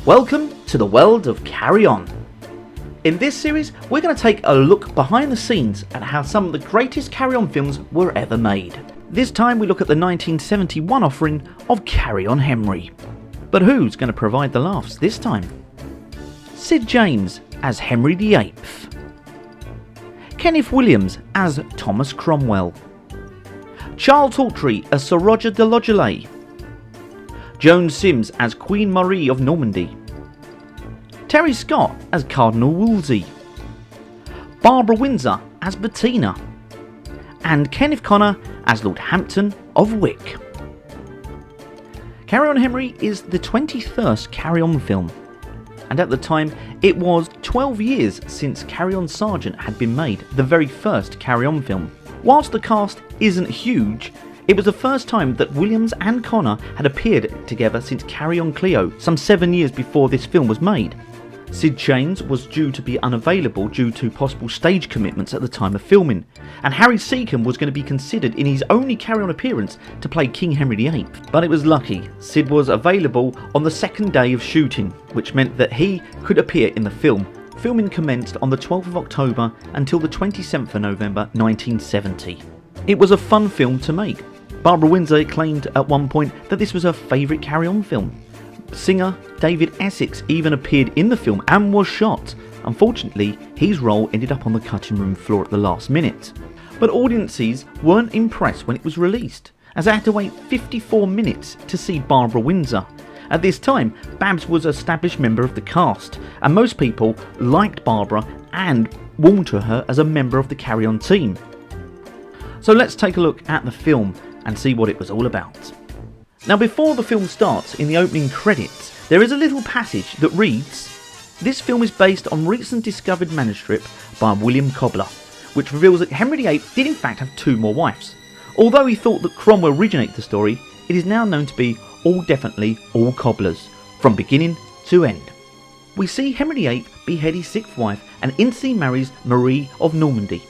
Welcome to the world of Carry On. In this series, we're going to take a look behind the scenes at how some of the greatest Carry On films were ever made. This time we look at the 1971 offering of Carry On Henry. But who's going to provide the laughs this time? Sid James as Henry VIII. Kenneth Williams as Thomas Cromwell. Charles Hawtrey as Sir Roger de Lodgeley. Joan Sims as Queen Marie of Normandy. Terry Scott as Cardinal Wolsey. Barbara Windsor as Bettina. And Kenneth Connor as Lord Hampton of Wick. Carry On Henry is the 21st Carry On film, and at the time it was 12 years since Carry On Sergeant had been made, the very first Carry On film. Whilst the cast isn't huge, it was the first time that Williams and Connor had appeared together since Carry On Cleo, some 7 years before this film was made. Sid James was due to be unavailable due to possible stage commitments at the time of filming, and Harry Secombe was going to be considered in his only Carry On appearance to play King Henry VIII. But it was lucky, Sid was available on the second day of shooting, which meant that he could appear in the film. Filming commenced on the 12th of October until the 27th of November 1970. It was a fun film to make. Barbara Windsor claimed at one point that this was her favourite Carry On film. Singer David Essex even appeared in the film and was shot. Unfortunately, his role ended up on the cutting room floor at the last minute. But audiences weren't impressed when it was released, as they had to wait 54 minutes to see Barbara Windsor. At this time, Babs was an established member of the cast, and most people liked Barbara and warmed to her as a member of the Carry On team. So let's take a look at the film and see what it was all about. Now, before the film starts, in the opening credits, there is a little passage that reads, "This film is based on recent discovered manuscript by William Cobler, which reveals that Henry VIII did in fact have two more wives. Although he thought that Cromwell originated the story, it is now known to be definitely all Cobler's, from beginning to end." We see Henry VIII behead his sixth wife and instantly marries Marie of Normandy.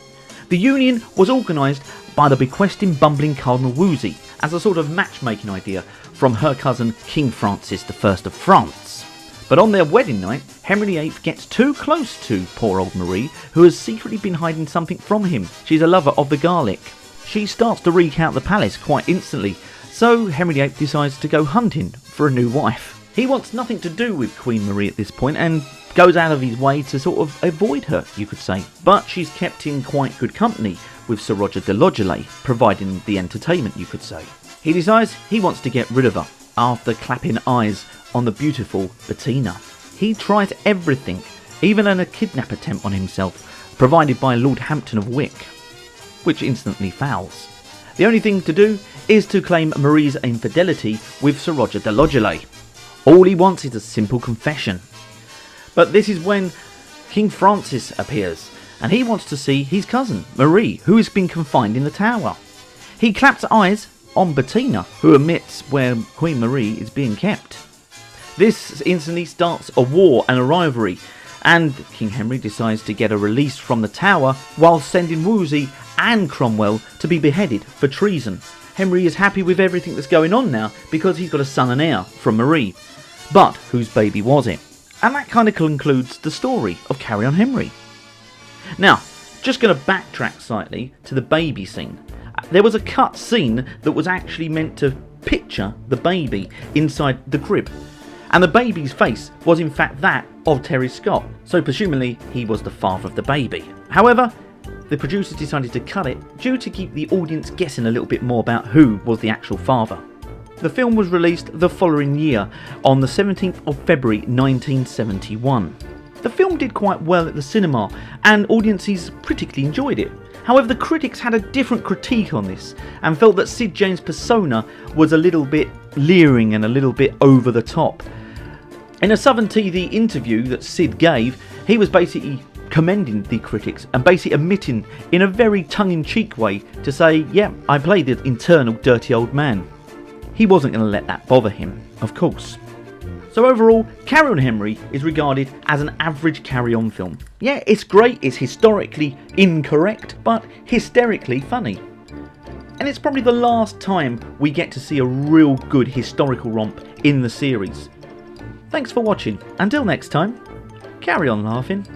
The union was organised by the bequesting bumbling Cardinal Wolsey as a sort of matchmaking idea from her cousin King Francis I of France. But on their wedding night, Henry VIII gets too close to poor old Marie, who has secretly been hiding something from him. She's a lover of the garlic. She starts to wreak out the palace quite instantly, so Henry VIII decides to go hunting for a new wife. He wants nothing to do with Queen Marie at this point and goes out of his way to sort of avoid her, you could say. But she's kept in quite good company with Sir Roger de Lodgeley, providing the entertainment, you could say. He decides he wants to get rid of her after clapping eyes on the beautiful Bettina. He tries everything, even a kidnap attempt on himself, provided by Lord Hampton of Wick, which instantly fails. The only thing to do is to claim Marie's infidelity with Sir Roger de Lodgeley. All he wants is a simple confession. But this is when King Francis appears, and he wants to see his cousin, Marie, who has been confined in the tower. He claps eyes on Bettina, who admits where Queen Marie is being kept. This instantly starts a war and a rivalry, and King Henry decides to get her released from the tower while sending Wolsey and Cromwell to be beheaded for treason. Henry is happy with everything that's going on now because he's got a son and heir from Marie. But whose baby was it? And that kind of concludes the story of Carry On Henry. Now, just going to backtrack slightly to the baby scene. There was a cut scene that was actually meant to picture the baby inside the crib. And the baby's face was in fact that of Terry Scott, so presumably he was the father of the baby. However, the producers decided to cut it due to keep the audience guessing a little bit more about who was the actual father. The film was released the following year on the 17th of February 1971. The film did quite well at the cinema and audiences critically enjoyed it. However, the critics had a different critique on this and felt that Sid James' persona was a little bit leering and a little bit over the top. In a Southern TV interview that Sid gave, he was basically commending the critics and basically admitting in a very tongue-in-cheek way to say, yeah, I played the internal dirty old man. He wasn't going to let that bother him, of course. So overall, Carry On Henry is regarded as an average Carry On film. Yeah, it's great, it's historically incorrect, but hysterically funny. And it's probably the last time we get to see a real good historical romp in the series. Thanks for watching. Until next time, carry on laughing.